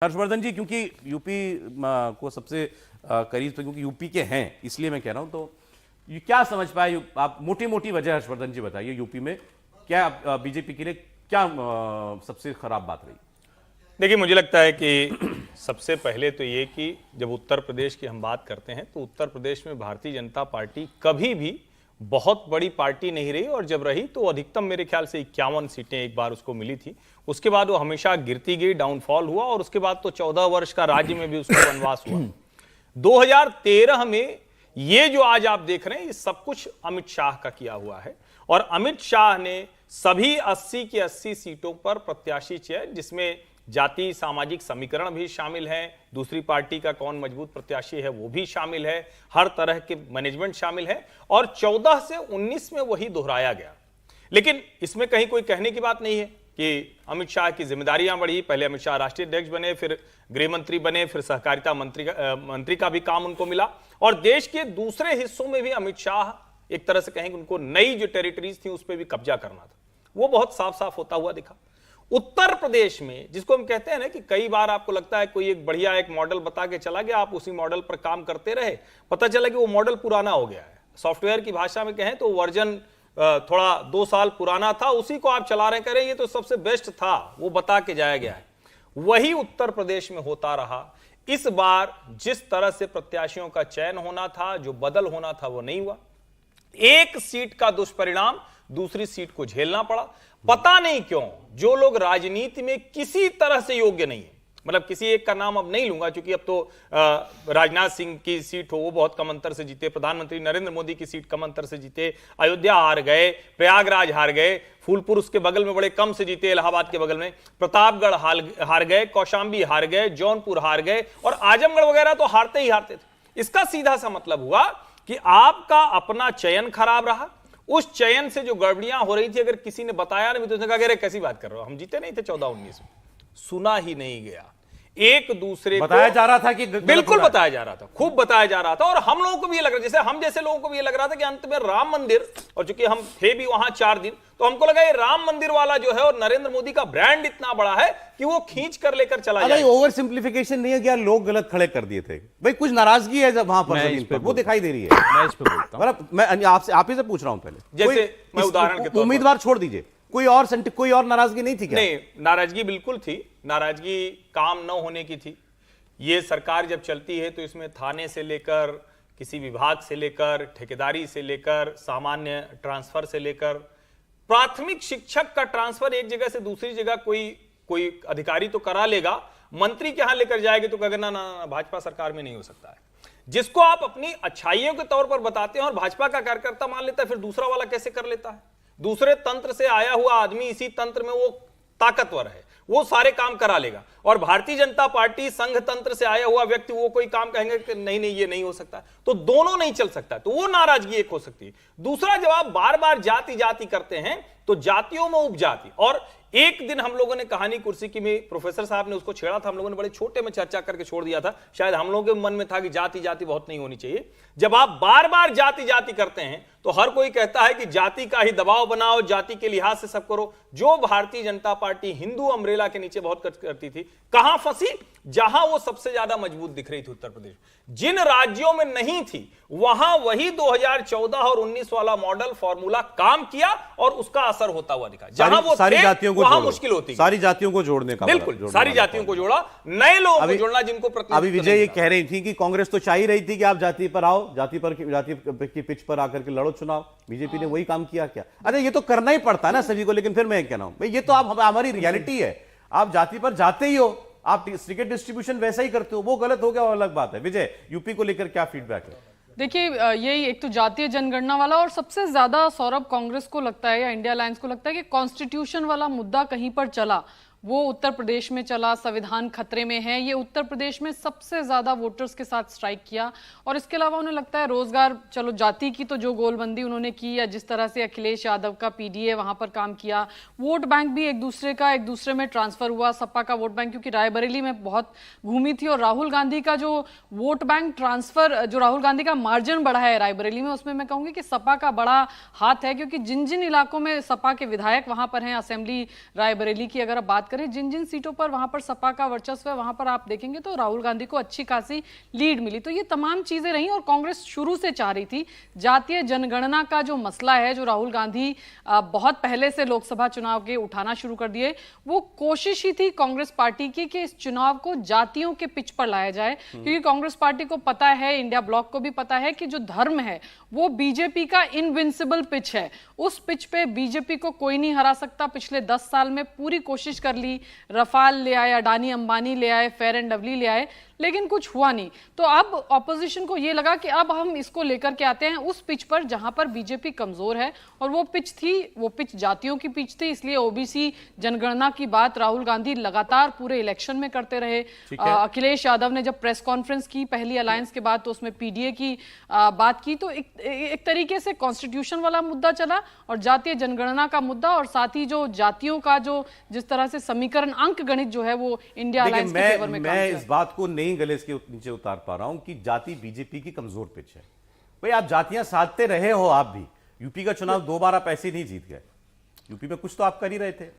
हर्षवर्धन जी, क्योंकि यूपी को सबसे करीब तो क्योंकि यूपी के हैं, इसलिए मैं कह रहा हूं, तो ये क्या समझ पाए आप? मोटी मोटी वजह हर्षवर्धन जी बताइए, यूपी में क्या बीजेपी के लिए क्या सबसे खराब बात रही? देखिए, मुझे लगता है कि सबसे पहले तो ये कि जब उत्तर प्रदेश की हम बात करते हैं तो उत्तर प्रदेश में भारतीय जनता पार्टी कभी भी बहुत बड़ी पार्टी नहीं रही, और जब रही तो अधिकतम मेरे ख्याल से 51 सीटें एक बार उसको मिली थी। उसके बाद वो हमेशा गिरती गई, डाउनफॉल हुआ, और उसके बाद तो 14 वर्ष का राज्य में भी उसको वनवास हुआ। 2013 में ये जो आज आप देख रहे हैं, ये सब कुछ अमित शाह का किया हुआ है, और अमित शाह ने सभी 80 की 80 सीटों पर प्रत्याशी चुने, जिसमें जाति सामाजिक समीकरण भी शामिल है, दूसरी पार्टी का कौन मजबूत प्रत्याशी है वो भी शामिल है, हर तरह के मैनेजमेंट शामिल है, और 14 से 19 में वही दोहराया गया। लेकिन इसमें कहीं कोई कहने की बात नहीं है कि अमित शाह की जिम्मेदारियां बढ़ी। पहले अमित शाह राष्ट्रीय अध्यक्ष बने, फिर गृह मंत्री बने, फिर सहकारिता मंत्री का भी काम उनको मिला, और देश के दूसरे हिस्सों में भी अमित शाह एक तरह से कहेंगे उनको नई जो टेरिटरीज थी उस पर भी कब्जा करना था, वो बहुत साफ साफ होता हुआ दिखा। उत्तर प्रदेश में, जिसको हम कहते हैं ना कि कई बार आपको लगता है कोई एक बढ़िया एक मॉडल बता के चला गया, आप उसी मॉडल पर काम करते रहे, पता चला कि वो मॉडल पुराना हो गया है। सॉफ्टवेयर की भाषा में कहें तो वर्जन थोड़ा 2 साल पुराना था, उसी को आप चला रहे, कह रहे हैं ये तो सबसे बेस्ट था, वो बता के जाया गया है। वही उत्तर प्रदेश में होता रहा। इस बार जिस तरह से प्रत्याशियों का चयन होना था, जो बदल होना था, वो नहीं हुआ। एक सीट का दुष्परिणाम दूसरी सीट को झेलना पड़ा। पता नहीं क्यों जो लोग राजनीति में किसी तरह से योग्य नहीं है, मतलब किसी एक का नाम अब नहीं लूंगा क्योंकि अब तो राजनाथ सिंह की सीट हो वो बहुत कम अंतर से जीते, प्रधानमंत्री नरेंद्र मोदी की सीट कम अंतर से जीते, अयोध्या हार गए, प्रयागराज हार गए, फूलपुर उसके बगल में बड़े कम से जीते, इलाहाबाद के बगल में, प्रतापगढ़ हार गए, कौशांबी हार गए, जौनपुर हार गए, और आजमगढ़ वगैरह तो हारते ही हारते थे। इसका सीधा सा मतलब हुआ कि आपका अपना चयन खराब रहा। उस चयन से जो गड़बड़ियां हो रही थी, अगर किसी ने बताया नहीं तो उसने कहा, अरे कैसी बात कर रहे हो, हम जीते नहीं थे 14-19 में, सुना ही नहीं गया। एक दूसरे बताया जा रहा था कि बिल्कुल बताया जा रहा था, खूब बताया जा रहा था, और हम लोगों को भी ये लग रहा था, जैसे हम जैसे लोगों को भी ये लग रहा था कि अंत में राम मंदिर, और चूंकि हम थे भी वहां 4 दिन, तो हमको लगा ये राम मंदिर वाला जो है और नरेंद्र मोदी का ब्रांड इतना बड़ा है कि वो खींच कर लेकर चला जाए। ओवर सिंप्लीफिकेशन नहीं है क्या? लोग गलत खड़े कर दिए थे भाई, कुछ नाराजगी है जब वहां पर वो दिखाई दे रही है। मैं इस पे बोलता हूं, मैं आपसे आप ही से पूछ रहा हूं पहले, जैसे मैं उदाहरण के तौर पर, उम्मीदवार छोड़ दीजिए, कोई और नाराजगी नहीं थी क्या? नहीं, नाराजगी बिल्कुल थी। नाराजगी काम न होने की थी। ये सरकार जब चलती है तो इसमें थाने से लेकर, किसी विभाग से लेकर, ठेकेदारी से लेकर, सामान्य ट्रांसफर से लेकर, प्राथमिक शिक्षक का ट्रांसफर एक जगह से दूसरी जगह कोई अधिकारी तो करा लेगा, मंत्री के यहां लेकर जाएंगे तो कहेगा ना, भाजपा सरकार में नहीं हो सकता है। जिसको आप अपनी अच्छाइयों के तौर पर बताते हैं और भाजपा का कार्यकर्ता मान लेता है, फिर दूसरा वाला कैसे कर लेता है? दूसरे तंत्र से आया हुआ आदमी इसी तंत्र में वो ताकतवर है, वो सारे काम करा लेगा, और भारतीय जनता पार्टी संघ तंत्र से आया हुआ व्यक्ति वो कोई काम कहेंगे कि नहीं नहीं ये नहीं हो सकता, तो दोनों नहीं चल सकता। तो वो नाराजगी एक हो सकती है। दूसरा, जब आप बार बार जाति जाति करते हैं तो जातियों में उपजाति, और एक दिन हम लोगों ने कहानी कुर्सी की में प्रोफेसर साहब ने उसको छेड़ा था, हम लोगों ने बड़े छोटे में चर्चा करके छोड़ दिया था, शायद हम लोगों के मन में था कि जाति जाति बहुत नहीं होनी चाहिए। जब आप बार बार जाति जाति करते हैं तो हर कोई कहता है कि जाति का ही दबाव बनाओ, जाति के लिहाज से सब करो। जो भारतीय जनता पार्टी हिंदू अम्ब्रेला के नीचे बहुत करती थी, कहां फंसी? जहां वो सबसे ज्यादा मजबूत दिख रही थी उत्तर प्रदेश। जिन राज्यों में नहीं थी वहां वही 2014 और 19 वाला मॉडल फॉर्मूला काम किया, और उसका असर होता हुआ दिखा। जहां वो सारी जातियों को वहां मुश्किल होती, सारी जातियों को जोड़ने का, बिल्कुल सारी जातियों को जोड़ा, नए लोगों को जोड़ना जिनको अभी विजय ये कह रही थी कि कांग्रेस तो चाह ही रही थी कि आप जाति पर आओ, जाति की पिच पर आकर के लड़ो चुनाव। बीजेपी ने वही काम किया क्या? अरे ये तो करना ही पड़ता है ना सभी को। लेकिन फिर मैं कह रहा हूं भाई, ये तो आप हमारी रियलिटी है, आप जाति पर जाते ही हो, आप टिकट डिस्ट्रीब्यूशन वैसा ही करते हो, वो गलत हो गया, वो अलग बात है। विजय, यूपी को लेकर क्या फीडबैक है? देखिए, यही एक तो जातीय जनगणना वाला, और सबसे ज्यादा सौरभ कांग्रेस को लगता है या इंडिया अलायंस को लगता है कि कॉन्स्टिट्यूशन वाला मुद्दा कहीं पर चला, वो उत्तर प्रदेश में चला, संविधान खतरे में है, ये उत्तर प्रदेश में सबसे ज्यादा वोटर्स के साथ स्ट्राइक किया। और इसके अलावा उन्हें लगता है रोजगार, चलो जाति की तो जो गोलबंदी उन्होंने की, या जिस तरह से अखिलेश यादव का पीडीए वहां पर काम किया, वोट बैंक भी एक दूसरे में ट्रांसफर हुआ, सपा का वोट बैंक, क्योंकि रायबरेली में बहुत घूमी थी, और राहुल गांधी का जो वोट बैंक ट्रांसफर, जो राहुल गांधी का मार्जिन बढ़ा है रायबरेली में, उसमें मैं कहूंगी कि सपा का बड़ा हाथ है, क्योंकि जिन जिन इलाकों में सपा के विधायक वहां पर हैं, असेंबली रायबरेली की अगर आप बात करें, करें, जिन जिन सीटों पर वहां पर सपा का वर्चस्व है वहां पर आप देखेंगे तो राहुल गांधी को अच्छी खासी लीड मिली। तो ये तमाम चीजें रही और कांग्रेस शुरू से चाह रही थी। जातीय जनगणना का जो मसला है, जो राहुल गांधी बहुत पहले से लोकसभा चुनाव के उठाना शुरू कर दिए, वो कोशिश ही थी कांग्रेस पार्टी की कि इस चुनाव को जातियों के पिच पर लाया जाए, क्योंकि कांग्रेस पार्टी को पता है, इंडिया ब्लॉक को भी पता है कि जो धर्म है वो बीजेपी का इनविंसिबल पिच है। उस पिच पे बीजेपी को कोई नहीं हरा सकता। पिछले 10 साल में पूरी कोशिश कर ली, रफाल ले आए, अडानी अंबानी ले आए, फेयर एंड लवली ले आए, लेकिन कुछ हुआ नहीं। तो अब ऑपोजिशन को ये लगा कि अब हम इसको लेकर के आते हैं उस पिच पर जहां पर बीजेपी कमजोर है, और वो पिच थी, वो पिच जातियों की पिच थी। इसलिए ओबीसी जनगणना की बात राहुल गांधी लगातार पूरे इलेक्शन में करते रहे। अखिलेश यादव ने जब प्रेस कॉन्फ्रेंस की पहली अलायंस के बाद तो उसमें पीडीए की बात की। तो एक तरीके से कॉन्स्टिट्यूशन वाला मुद्दा चला और जातीय जनगणना का मुद्दा, और साथ ही जो जातियों का जो जिस तरह से समीकरण अंक गणित जो है वो इंडिया अलायंस के फेवर में काम मैं किया। इस बात को नहीं गले के नीचे उतार पा रहा हूं कि जाति बीजेपी की कमजोर पिच है। भाई आप जातियां साधते रहे हो, आप भी यूपी का चुनाव 2 बार आप ऐसे नहीं जीत गए। यूपी में कुछ तो आप कर ही रहे थे।